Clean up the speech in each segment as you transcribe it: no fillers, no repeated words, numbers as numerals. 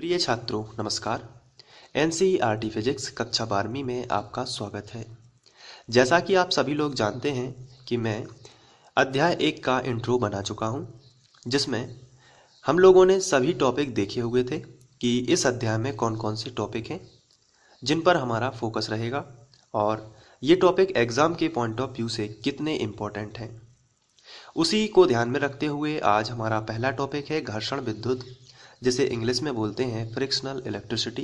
प्रिय छात्रों नमस्कार। एनसीईआरटी फिजिक्स कक्षा 12वीं में आपका स्वागत है। जैसा कि आप सभी लोग जानते हैं कि मैं अध्याय 1 का इंट्रो बना चुका हूं, जिसमें हम लोगों ने सभी टॉपिक देखे हुए थे कि इस अध्याय में कौन कौन से टॉपिक हैं जिन पर हमारा फोकस रहेगा और ये टॉपिक एग्ज़ाम के पॉइंट ऑफ व्यू से कितने इम्पोर्टेंट हैं। उसी को ध्यान में रखते हुए आज हमारा पहला टॉपिक है घर्षण विद्युत, जिसे इंग्लिश में बोलते हैं फ्रिक्शनल इलेक्ट्रिसिटी।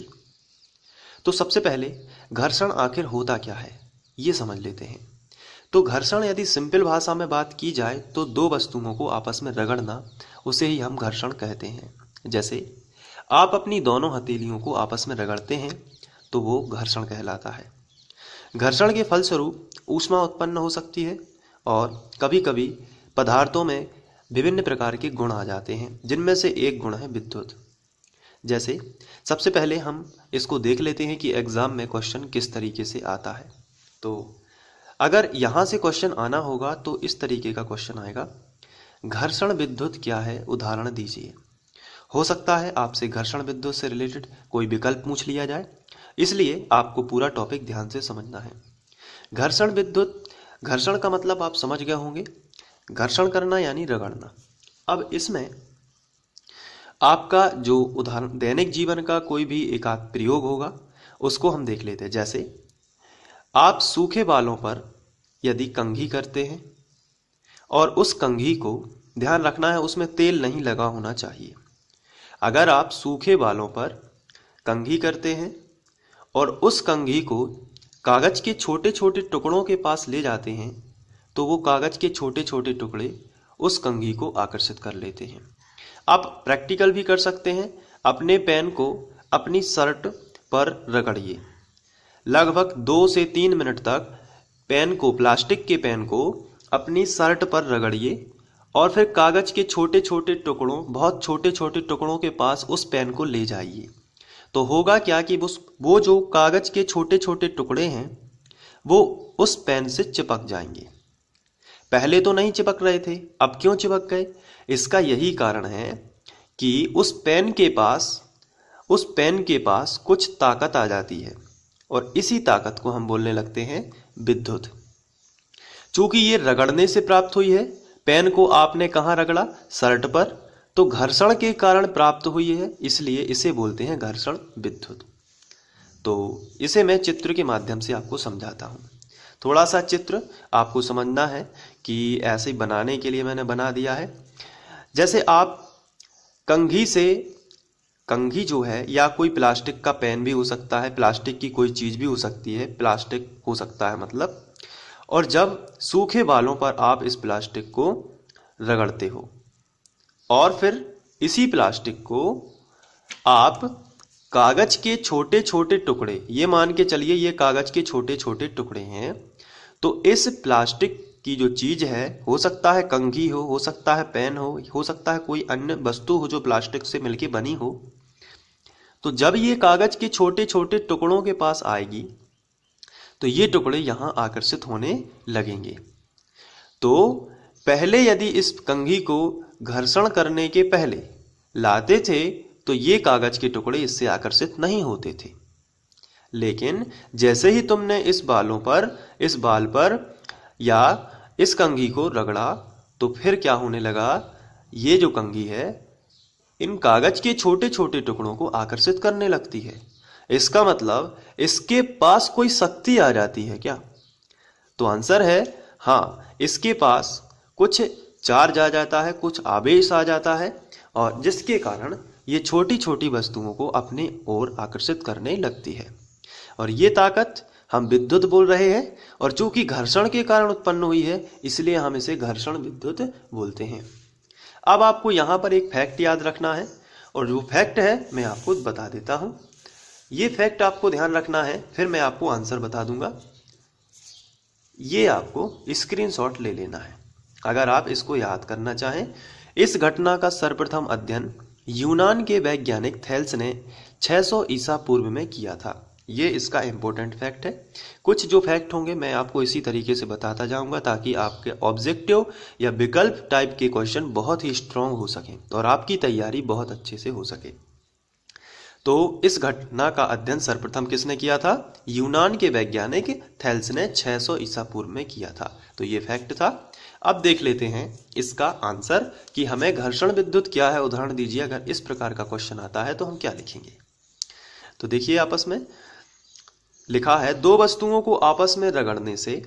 तो सबसे पहले घर्षण आखिर होता क्या है ये समझ लेते हैं। तो घर्षण यदि सिंपल भाषा में बात की जाए तो दो वस्तुओं को आपस में रगड़ना, उसे ही हम घर्षण कहते हैं। जैसे आप अपनी दोनों हथेलियों को आपस में रगड़ते हैं तो वो घर्षण कहलाता है। घर्षण के फलस्वरूप ऊष्मा उत्पन्न हो सकती है और कभी कभी पदार्थों में विभिन्न प्रकार के गुण आ जाते हैं, जिनमें से एक गुण है विद्युत। जैसे सबसे पहले हम इसको देख लेते हैं कि एग्जाम में क्वेश्चन किस तरीके से आता है। तो अगर यहाँ से क्वेश्चन आना होगा तो इस तरीके का क्वेश्चन आएगा, घर्षण विद्युत क्या है, उदाहरण दीजिए। हो सकता है आपसे घर्षण विद्युत से रिलेटेड कोई विकल्प पूछ लिया जाए, इसलिए आपको पूरा टॉपिक ध्यान से समझना है। घर्षण विद्युत, घर्षण का मतलब आप समझ गए होंगे, घर्षण करना यानी रगड़ना। अब इसमें आपका जो उदाहरण दैनिक जीवन का कोई भी एक आध प्रयोग होगा उसको हम देख लेते हैं। जैसे आप सूखे बालों पर यदि कंघी करते हैं और उस कंघी को ध्यान रखना है उसमें तेल नहीं लगा होना चाहिए। अगर आप सूखे बालों पर कंघी करते हैं और उस कंघी को कागज के छोटे छोटे टुकड़ों के पास ले जाते हैं तो वो कागज के छोटे छोटे टुकड़े उस कंघी को आकर्षित कर लेते हैं। आप प्रैक्टिकल भी कर सकते हैं। अपने पेन को अपनी शर्ट पर रगड़िए। लगभग 2 से 3 मिनट तक पेन को, प्लास्टिक के पेन को अपनी शर्ट पर रगड़िए और फिर कागज के छोटे छोटे टुकड़ों, बहुत छोटे छोटे टुकड़ों के पास उस पेन को ले जाइए। तो होगा क्या कि वो जो कागज के छोटे छोटे टुकड़े हैं वो उस पेन से चिपक जाएंगे। पहले तो नहीं चिपक रहे थे, अब क्यों चिपक गए? इसका यही कारण है कि उस पेन के पास कुछ ताकत आ जाती है और इसी ताकत को हम बोलने लगते हैं विद्युत। चूंकि ये रगड़ने से प्राप्त हुई है, पेन को आपने कहाँ रगड़ा? शर्ट पर, तो घर्षण के कारण प्राप्त हुई है, इसलिए इसे बोलते हैं घर्षण विद्युत। तो इसे मैं चित्र के माध्यम से आपको समझाता हूँ। थोड़ा सा चित्र आपको समझना है कि ऐसे बनाने के लिए मैंने बना दिया है। जैसे आप कंघी जो है, या कोई प्लास्टिक का पेन भी हो सकता है, प्लास्टिक की कोई चीज़ भी हो सकती है, प्लास्टिक हो सकता है मतलब। और जब सूखे बालों पर आप इस प्लास्टिक को रगड़ते हो और फिर इसी प्लास्टिक को आप कागज के छोटे छोटे टुकड़े, ये मान के चलिए ये कागज के छोटे छोटे टुकड़े हैं, तो इस प्लास्टिक की जो चीज है, हो सकता है कंघी हो सकता है पेन हो सकता है कोई अन्य वस्तु हो जो प्लास्टिक से मिलके बनी हो। तो जब ये कागज के छोटे छोटे टुकड़ों के पास आएगी तो ये टुकड़े यहां आकर्षित होने लगेंगे। तो पहले यदि इस कंघी को घर्षण करने के पहले लाते थे तो ये कागज के टुकड़े इससे आकर्षित नहीं होते थे। लेकिन जैसे ही तुमने इस बाल पर या इस कंघी को रगड़ा तो फिर क्या होने लगा? ये जो कंघी है इन कागज के छोटे छोटे टुकड़ों को आकर्षित करने लगती है। इसका मतलब इसके पास कोई शक्ति आ जाती है क्या? तो आंसर है हाँ, इसके पास कुछ चार्ज आ जाता है, कुछ आवेश आ जाता है, और जिसके कारण ये छोटी छोटी वस्तुओं को अपनी ओर आकर्षित करने लगती है। और ये ताकत हम विद्युत बोल रहे हैं, और चूंकि घर्षण के कारण उत्पन्न हुई है इसलिए हम इसे घर्षण विद्युत बोलते हैं। अब आपको यहाँ पर एक फैक्ट याद रखना है, और जो फैक्ट है मैं आपको बता देता हूँ। ये फैक्ट आपको ध्यान रखना है, फिर मैं आपको आंसर बता दूंगा। ये आपको स्क्रीनशॉट ले लेना है अगर आप इसको याद करना चाहें। इस घटना का सर्वप्रथम अध्ययन यूनान के वैज्ञानिक थेल्स ने 600 ईसा पूर्व में किया था। ये इसका इम्पोर्टेंट फैक्ट है। कुछ जो फैक्ट होंगे मैं आपको इसी तरीके से बताता जाऊंगा ताकि आपके ऑब्जेक्टिव या विकल्प टाइप के क्वेश्चन बहुत ही स्ट्रांग हो सकें और आपकी तैयारी बहुत अच्छे से हो सके। तो इस घटना का अध्ययन सर्वप्रथम किसने किया था? यूनान के वैज्ञानिक थेल्स ने 600 ईसा पूर्व में किया था। तो ये फैक्ट था। अब देख लेते हैं इसका आंसर कि हमें घर्षण विद्युत क्या है। उदाहरण दीजिए, अगर इस प्रकार का क्वेश्चन आता है तो हम क्या लिखेंगे। तो देखिए आपस में लिखा है, दो वस्तुओं को आपस में रगड़ने से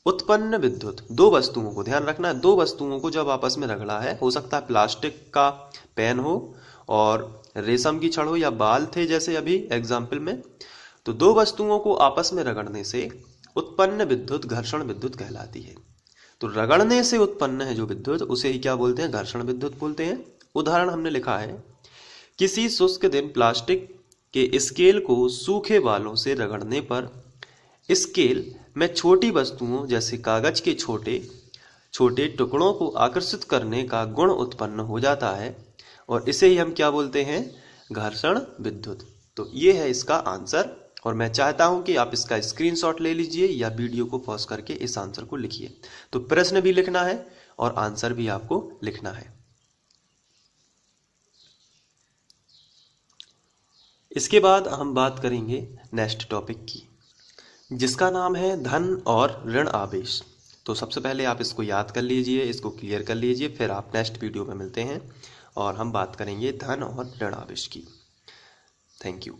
उत्पन्न विद्युत। दो वस्तुओं को ध्यान रखना है, दो वस्तुओं को जब आपस में रगड़ा है, हो सकता है प्लास्टिक का पेन हो और रेशम की छड़ हो या बाल थे जैसे अभी एग्जाम्पल में। तो दो वस्तुओं को आपस में रगड़ने से उत्पन्न विद्युत घर्षण विद्युत कहलाती है। तो रगड़ने से उत्पन्न है जो विद्युत, उसे ही क्या बोलते हैं? घर्षण विद्युत बोलते हैं। उदाहरण हमने लिखा है, किसी शुष्क दिन प्लास्टिक के स्केल को सूखे बालों से रगड़ने पर स्केल में छोटी वस्तुओं जैसे कागज के छोटे छोटे टुकड़ों को आकर्षित करने का गुण उत्पन्न हो जाता है और इसे ही हम क्या बोलते हैं? घर्षण विद्युत। तो ये है इसका आंसर और मैं चाहता हूं कि आप इसका स्क्रीनशॉट ले लीजिए या वीडियो को पॉज करके इस आंसर को लिखिए। तो प्रश्न भी लिखना है और आंसर भी आपको लिखना है। इसके बाद हम बात करेंगे नेक्स्ट टॉपिक की, जिसका नाम है धन और ऋण आवेश। तो सबसे पहले आप इसको याद कर लीजिए, इसको क्लियर कर लीजिए, फिर आप नेक्स्ट वीडियो में मिलते हैं और हम बात करेंगे धन और ऋण आवेश की। Thank you.